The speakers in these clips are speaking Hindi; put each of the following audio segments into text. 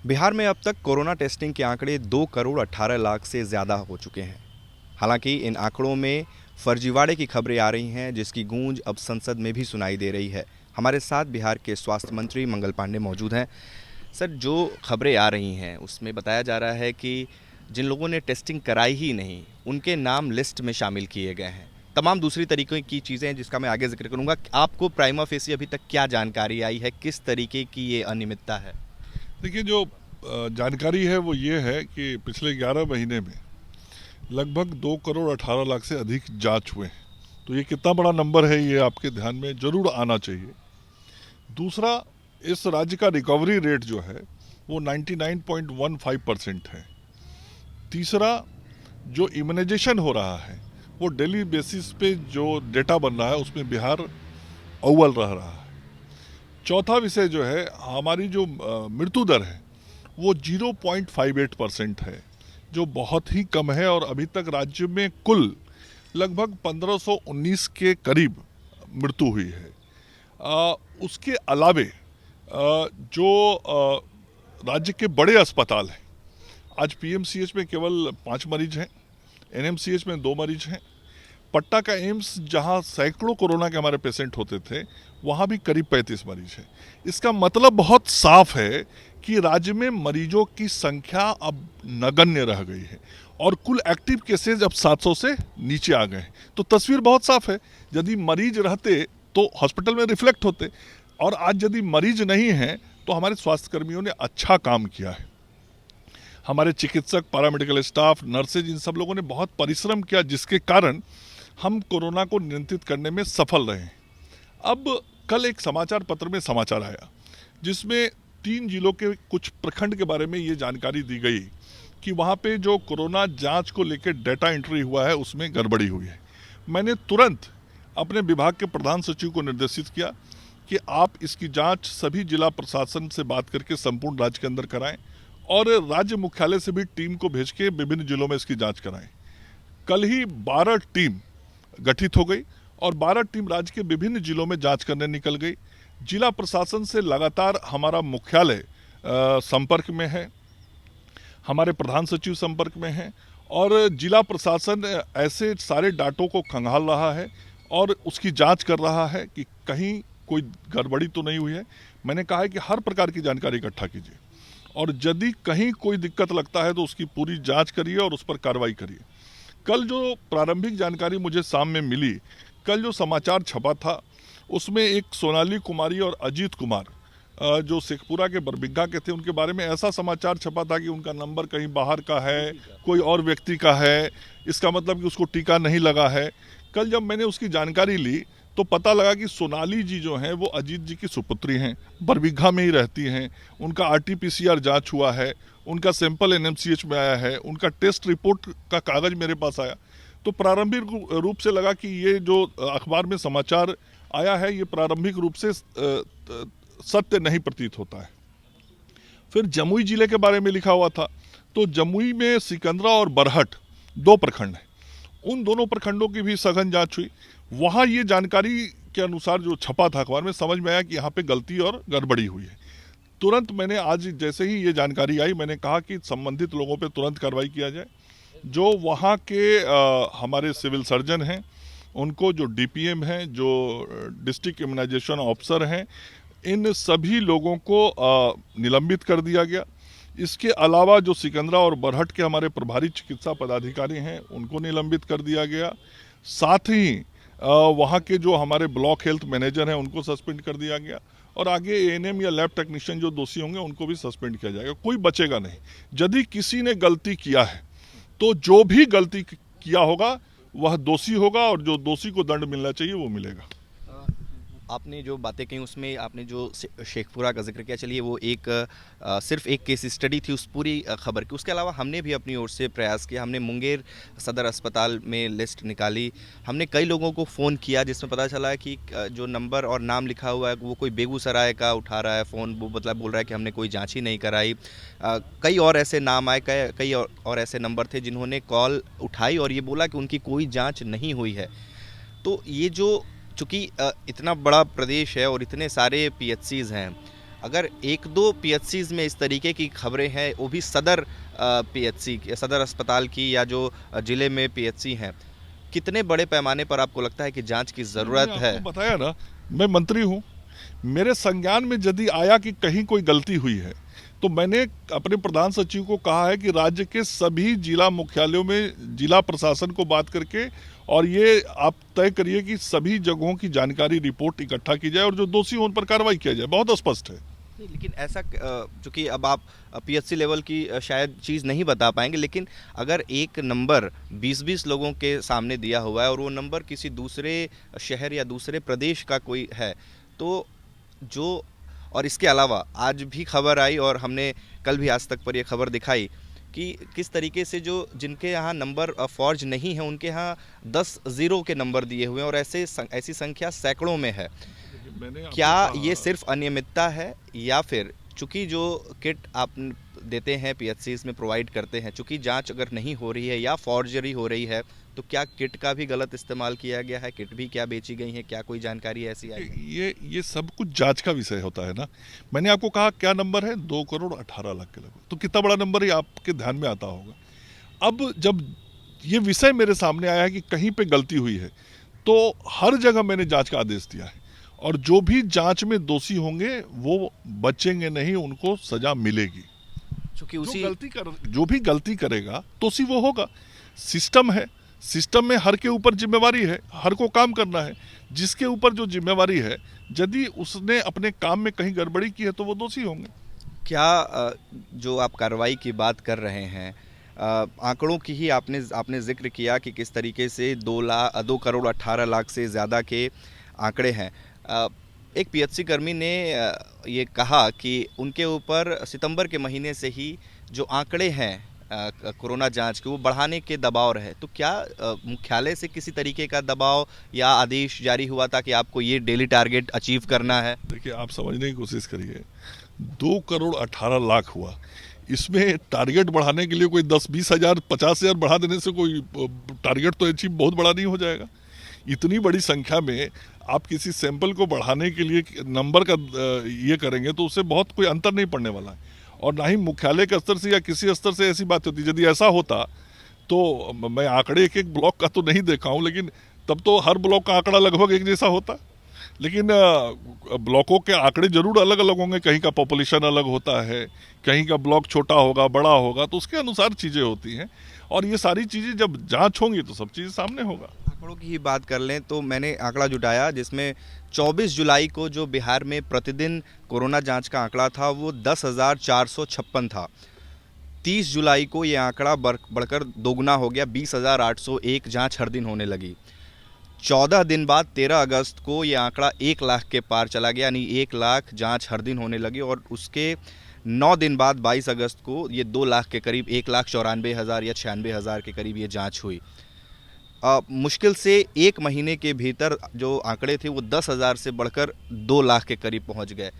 बिहार में अब तक कोरोना टेस्टिंग के आंकड़े 2 करोड़ 18 लाख से ज़्यादा हो चुके हैं। हालांकि इन आंकड़ों में फर्जीवाड़े की खबरें आ रही हैं, जिसकी गूंज अब संसद में भी सुनाई दे रही है। हमारे साथ बिहार के स्वास्थ्य मंत्री मंगल पांडे मौजूद हैं। सर, जो खबरें आ रही हैं उसमें बताया जा रहा है कि जिन लोगों ने टेस्टिंग कराई ही नहीं, उनके नाम लिस्ट में शामिल किए गए हैं। तमाम दूसरी तरीके की चीज़ें हैं जिसका मैं आगे जिक्र करूंगा। आपको प्राइमा फेसी अभी तक क्या जानकारी आई है, किस तरीके की ये अनियमितता है? देखिए, जो जानकारी है वो ये है कि पिछले 11 महीने में लगभग 2 करोड़ 18 लाख से अधिक जांच हुए हैं। तो ये कितना बड़ा नंबर है, ये आपके ध्यान में जरूर आना चाहिए। दूसरा, इस राज्य का रिकवरी रेट जो है वो 99.15% है। तीसरा, जो इम्यूनाइजेशन हो रहा है वो डेली बेसिस पे जो डेटा बन रहा है उसमें बिहार अव्वल रह रहा है। चौथा विषय जो है, हमारी जो मृत्यु दर है वो 0.58% है, जो बहुत ही कम है। और अभी तक राज्य में कुल लगभग 1519 के करीब मृत्यु हुई है। उसके अलावे जो राज्य के बड़े अस्पताल हैं, आज पीएमसीएच में केवल 5 मरीज हैं, एनएमसीएच में 2 मरीज हैं। पटना का एम्स, जहां सैकड़ों कोरोना के हमारे पेशेंट होते थे, वहां भी करीब 35 मरीज हैं। इसका मतलब बहुत साफ है कि राज्य में मरीजों की संख्या अब नगण्य रह गई है और कुल एक्टिव केसेज अब 700 से नीचे आ गए हैं। तो तस्वीर बहुत साफ है। यदि मरीज रहते तो हॉस्पिटल में रिफ्लेक्ट होते, और आज यदि मरीज नहीं हैं तो हमारे स्वास्थ्यकर्मियों ने अच्छा काम किया है। हमारे चिकित्सक, पैरामेडिकल स्टाफ, नर्सेज, इन सब लोगों ने बहुत परिश्रम किया, जिसके कारण हम कोरोना को नियंत्रित करने में सफल रहे हैं। अब कल एक समाचार पत्र में समाचार आया जिसमें 3 जिलों के कुछ प्रखंड के बारे में ये जानकारी दी गई कि वहाँ पे जो कोरोना जांच को लेकर डेटा एंट्री हुआ है उसमें गड़बड़ी हुई है। मैंने तुरंत अपने विभाग के प्रधान सचिव को निर्देशित किया कि आप इसकी जांच सभी जिला प्रशासन से बात करके संपूर्ण राज्य के अंदर कराएं और राज्य मुख्यालय से भी टीम को भेज के विभिन्न जिलों में इसकी जाँच कराएं। कल ही 12 टीम गठित हो गई और 12 टीम राज्य के विभिन्न जिलों में जांच करने निकल गई। जिला प्रशासन से लगातार हमारा मुख्यालय संपर्क में है, हमारे प्रधान सचिव संपर्क में हैं, और जिला प्रशासन ऐसे सारे डाटों को खंगाल रहा है और उसकी जांच कर रहा है कि कहीं कोई गड़बड़ी तो नहीं हुई है। मैंने कहा है कि हर प्रकार की जानकारी इकट्ठा कीजिए और यदि कहीं कोई दिक्कत लगता है तो उसकी पूरी जांच करिए और उस पर कार्रवाई करिए। कल जो प्रारंभिक जानकारी मुझे शाम में मिली, कल जो समाचार छपा था उसमें एक सोनाली कुमारी और अजीत कुमार जो शेखपुरा के बरबिग्घा के थे, उनके बारे में ऐसा समाचार छपा था कि उनका नंबर कहीं बाहर का है, कोई और व्यक्ति का है। इसका मतलब कि उसको टीका नहीं लगा है। कल जब मैंने उसकी जानकारी ली तो पता लगा कि सोनाली जी जो हैं वो अजीत जी की सुपुत्री हैं, बरबिग्घा में ही रहती हैं। उनका आरटीपीसीआर जांच हुआ है, उनका सैंपल एनएमसीएच में आया है, उनका टेस्ट रिपोर्ट का कागज मेरे पास आया। तो प्रारंभिक रूप से लगा कि ये जो अखबार में समाचार आया है ये प्रारंभिक रूप से सत्य नहीं प्रतीत होता है। फिर जमुई जिले के बारे में लिखा हुआ था, तो जमुई में सिकंदरा और बरहट 2 प्रखंड हैं, उन दोनों प्रखंडों की भी सघन जांच हुई। वहाँ ये जानकारी के अनुसार जो छपा था अखबार में, समझ में आया कि यहाँ पे गलती और गड़बड़ी हुई है। तुरंत मैंने, आज जैसे ही ये जानकारी आई, मैंने कहा कि संबंधित लोगों पे तुरंत कार्रवाई किया जाए। जो वहाँ के हमारे सिविल सर्जन हैं, उनको, जो डीपीएम हैं, जो डिस्ट्रिक्ट इम्यूनाइजेशन ऑफिसर हैं, इन सभी लोगों को निलंबित कर दिया गया। इसके अलावा जो सिकंदरा और बरहट के हमारे प्रभारी चिकित्सा पदाधिकारी हैं उनको निलंबित कर दिया गया। साथ ही वहाँ के जो हमारे ब्लॉक हेल्थ मैनेजर हैं उनको सस्पेंड कर दिया गया, और आगे एएनएम या लैब टेक्नीशियन जो दोषी होंगे उनको भी सस्पेंड किया जाएगा। कोई बचेगा नहीं। यदि किसी ने गलती किया है तो जो भी गलती किया होगा वह दोषी होगा, और जो दोषी को दंड मिलना चाहिए वो मिलेगा। आपने जो बातें कही उसमें आपने जो शेखपुरा का जिक्र किया, चलिए वो एक सिर्फ एक केस स्टडी थी उस पूरी खबर की। उसके अलावा हमने भी अपनी ओर से प्रयास किया। हमने मुंगेर सदर अस्पताल में लिस्ट निकाली, हमने कई लोगों को फ़ोन किया जिसमें पता चला कि जो नंबर और नाम लिखा हुआ है वो कोई बेगूसराय का उठा रहा है फ़ोन, वो मतलब बोल रहा है कि हमने कोई जाँच ही नहीं कराई। कई और ऐसे नाम आए, कई और ऐसे नंबर थे जिन्होंने कॉल उठाई और ये बोला कि उनकी कोई जाँच नहीं हुई है। तो ये जो चूँकि इतना बड़ा प्रदेश है और इतने सारे पीएचसीज़ हैं, अगर एक दो पीएचसीज में इस तरीके की खबरें हैं, वो भी सदर पीएचसी सदर अस्पताल की या जो जिले में पीएचसी हैं, कितने बड़े पैमाने पर आपको लगता है कि जांच की ज़रूरत मैंने है? आपको बताया ना, मैं मंत्री हूँ। मेरे संज्ञान में यदि आया कि कहीं कोई गलती हुई है तो मैंने अपने प्रधान सचिव को कहा है कि राज्य के सभी जिला मुख्यालयों में जिला प्रशासन को बात करके और ये आप तय करिए कि सभी जगहों की जानकारी रिपोर्ट इकट्ठा की जाए और जो दोषी हो उन पर कार्रवाई किया जाए। बहुत स्पष्ट है। नहीं, लेकिन ऐसा चूंकि अब आप पीएचसी लेवल की शायद चीज़ नहीं बता पाएंगे, लेकिन अगर एक नंबर 20-20 लोगों के सामने दिया हुआ है और वो नंबर किसी दूसरे शहर या दूसरे प्रदेश का कोई है, तो जो और इसके अलावा आज भी खबर आई और हमने कल भी आज तक पर ये खबर दिखाई कि किस तरीके से जो जिनके यहाँ नंबर फॉर्ज नहीं है उनके यहाँ 10 ज़ीरो के नंबर दिए हुए हैं और ऐसी संख्या सैकड़ों में है। क्या ये सिर्फ अनियमितता है या फिर चूंकि जो किट आप देते हैं पीएचसी में प्रोवाइड करते हैं, चूंकि जांच अगर नहीं हो रही है या फॉर्जरी हो रही है, तो क्या किट का भी गलत इस्तेमाल किया गया है? किट भी क्या बेची गई है? क्या कोई जानकारी ऐसी आई है? ये सब कुछ जांच का विषय होता है ना। मैंने आपको कहा क्या नंबर है, 2,18,00,000 के लगभग। तो कितना बड़ा नंबर है आपके ध्यान में आता होगा। अब जब ये विषय मेरे सामने आया है कि कहीं पे गलती हुई है, तो हर जगह मैंने जांच का आदेश दिया है और जो भी जांच में दोषी होंगे वो बचेंगे नहीं, उनको सजा मिलेगी। चूंकि उसी जो भी गलती करेगा दोषी वो होगा। सिस्टम है, सिस्टम में हर के ऊपर जिम्मेवारी है, हर को काम करना है। जिसके ऊपर जो जिम्मेवारी है, यदि उसने अपने काम में कहीं गड़बड़ी की है तो वो दोषी होंगे। क्या जो आप कार्रवाई की बात कर रहे हैं, आंकड़ों की ही आपने जिक्र किया कि किस तरीके से 2,18,00,000 से ज़्यादा के आंकड़े हैं। एक पीएचसी कर्मी ने ये कहा कि उनके ऊपर सितंबर के महीने से ही जो आंकड़े हैं कोरोना जांच के, वो बढ़ाने के दबाव रहे। तो क्या मुख्यालय से किसी तरीके का दबाव या आदेश जारी हुआ था कि आपको ये डेली टारगेट अचीव करना है? देखिए, आप समझने की कोशिश करिए, 2,18,00,000 हुआ, इसमें टारगेट बढ़ाने के लिए कोई 10-20 हज़ार 50 हज़ार बढ़ा देने से कोई टारगेट तो अचीव बहुत बड़ा नहीं हो जाएगा। इतनी बड़ी संख्या में आप किसी सैंपल को बढ़ाने के लिए नंबर का ये करेंगे तो उससे बहुत कोई अंतर नहीं पड़ने वाला है और ना ही मुख्यालय के स्तर से या किसी स्तर से ऐसी बात होती। यदि ऐसा होता तो मैं आंकड़े एक ब्लॉक का तो नहीं देखा हूँ, लेकिन तब तो हर ब्लॉक का आंकड़ा लगभग एक जैसा होता। लेकिन ब्लॉकों के आंकड़े जरूर अलग अलग होंगे, कहीं का पॉपुलेशन अलग होता है, कहीं का ब्लॉक छोटा होगा बड़ा होगा, तो उसके अनुसार चीज़ें होती हैं और ये सारी चीज़ें जब जांच होंगी तो सब चीज़ सामने होगा। आंकड़ों की ही बात कर लें तो मैंने आंकड़ा जुटाया जिसमें 24 जुलाई को जो बिहार में प्रतिदिन कोरोना जांच का आंकड़ा था वो 10,456 था। 30 जुलाई को ये आंकड़ा बढ़कर दोगुना हो गया, 20,801 जांच हर दिन होने लगी। 14 दिन बाद 13 अगस्त को ये आंकड़ा 1 लाख के पार चला गया, यानी 1 लाख जांच हर दिन होने लगी और उसके 9 दिन बाद 22 अगस्त को ये 2 लाख के करीब 1,94,000 या 96,000 के करीब ये जांच हुई। मुश्किल से एक महीने के भीतर जो आंकड़े थे वो 10,000 से बढ़कर 2 लाख के करीब पहुंच गए।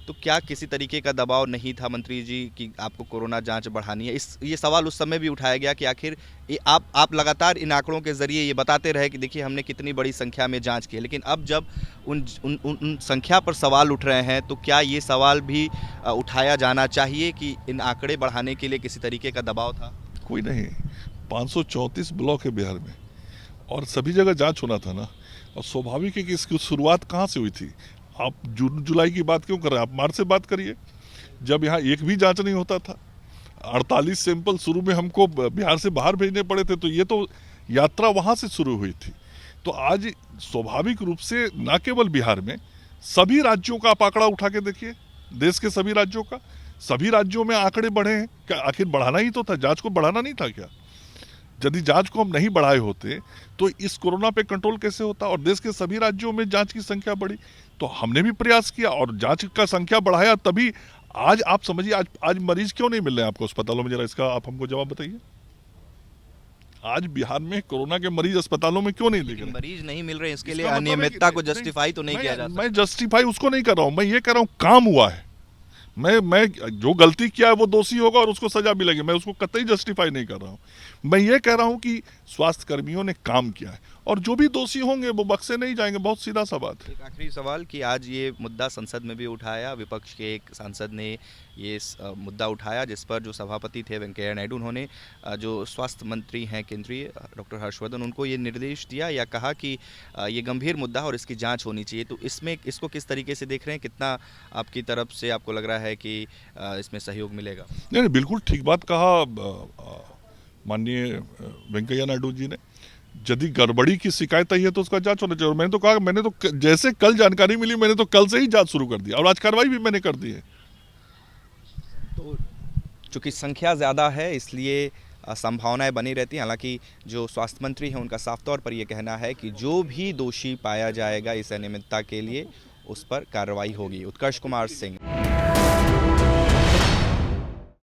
तो क्या किसी तरीके का दबाव नहीं था मंत्री जी कि आपको कोरोना जांच बढ़ानी है? ये सवाल उस समय भी उठाया गया कि आखिर आप लगातार इन आंकड़ों के ज़रिए ये बताते रहे कि देखिए हमने कितनी बड़ी संख्या में जांच की है, लेकिन अब जब उन संख्या पर सवाल उठ रहे हैं तो क्या ये सवाल भी उठाया जाना चाहिए कि इन आंकड़े बढ़ाने के लिए किसी तरीके का दबाव था? कोई नहीं, 534 ब्लॉक है बिहार में और सभी जगह जांच होना था ना। और स्वाभाविक है कि इसकी शुरुआत कहाँ से हुई थी। आप जून जुलाई की बात क्यों कर रहे हैं, आप मार्च से बात करिए, जब यहाँ एक भी जांच नहीं होता था। 48 सैंपल शुरू में हमको बिहार से बाहर भेजने पड़े थे, तो ये तो यात्रा वहाँ से शुरू हुई थी। तो आज स्वाभाविक रूप से न केवल बिहार में, सभी राज्यों का आप आंकड़ा उठा के देखिए, देश के सभी राज्यों का, सभी राज्यों में आंकड़े बढ़े हैं। क्या आखिर बढ़ाना ही तो था, जांच को बढ़ाना नहीं था क्या? यदि जांच को हम नहीं बढ़ाए होते तो इस कोरोना पे कंट्रोल कैसे होता और देश के सभी राज्यों में जांच की संख्या बढ़ी। तो हमने भी प्रयास किया और जांच का संख्या बढ़ाया, तभी आज आप समझिए आज मरीज क्यों नहीं मिल रहे हैं आपको अस्पतालों में, जरा इसका आप हमको जवाब बताइए। आज बिहार में कोरोना के मरीज अस्पतालों में क्यों नहीं दिख रहे? मरीज नहीं मिल रहे, इसके लिए अनियमितता को जस्टिफाई तो नहीं किया जा सकता। मैं जस्टिफाई उसको नहीं कर रहा हूँ, मैं ये कह रहा हूँ काम हुआ है। मैं जो गलती किया है वो दोषी होगा और उसको सजा मिलेगी, मैं उसको कतई जस्टिफाई नहीं कर रहा हूँ। मैं ये कह रहा हूँ कि स्वास्थ्य कर्मियों ने काम किया है, और जो भी दोषी होंगे वो बख्शे नहीं जाएंगे। बहुत सीधा सा बात है। एक आखिरी सवाल कि आज ये मुद्दा संसद में भी उठाया, विपक्ष के एक सांसद ने ये मुद्दा उठाया जिस पर जो सभापति थे वेंकैया नायडू, उन्होंने जो स्वास्थ्य मंत्री हैं केंद्रीय डॉक्टर हर्षवर्धन, उनको ये निर्देश दिया या कहा कि ये गंभीर मुद्दा है और इसकी जांच होनी चाहिए। तो इसमें इसको किस तरीके से देख रहे हैं, कितना आपकी तरफ से आपको लग रहा है कि इसमें सहयोग मिलेगा? नहीं, बिल्कुल ठीक बात कहा माननीय वेंकैया नायडू जी ने। यदि गड़बड़ी की शिकायत आई है तो उसका जांच होना चाहिए। और मैंने तो कहा, मैंने तो जैसे कल जानकारी मिली मैंने तो कल से ही जांच शुरू कर दी और आज कार्रवाई भी मैंने कर दी है। तो चूँकि संख्या ज़्यादा है इसलिए संभावनाएं बनी रहती हैं। हालांकि जो स्वास्थ्य मंत्री हैं उनका साफ तौर पर यह कहना है कि जो भी दोषी पाया जाएगा इस अनियमितता के लिए उस पर कार्रवाई होगी। उत्कर्ष कुमार सिंह।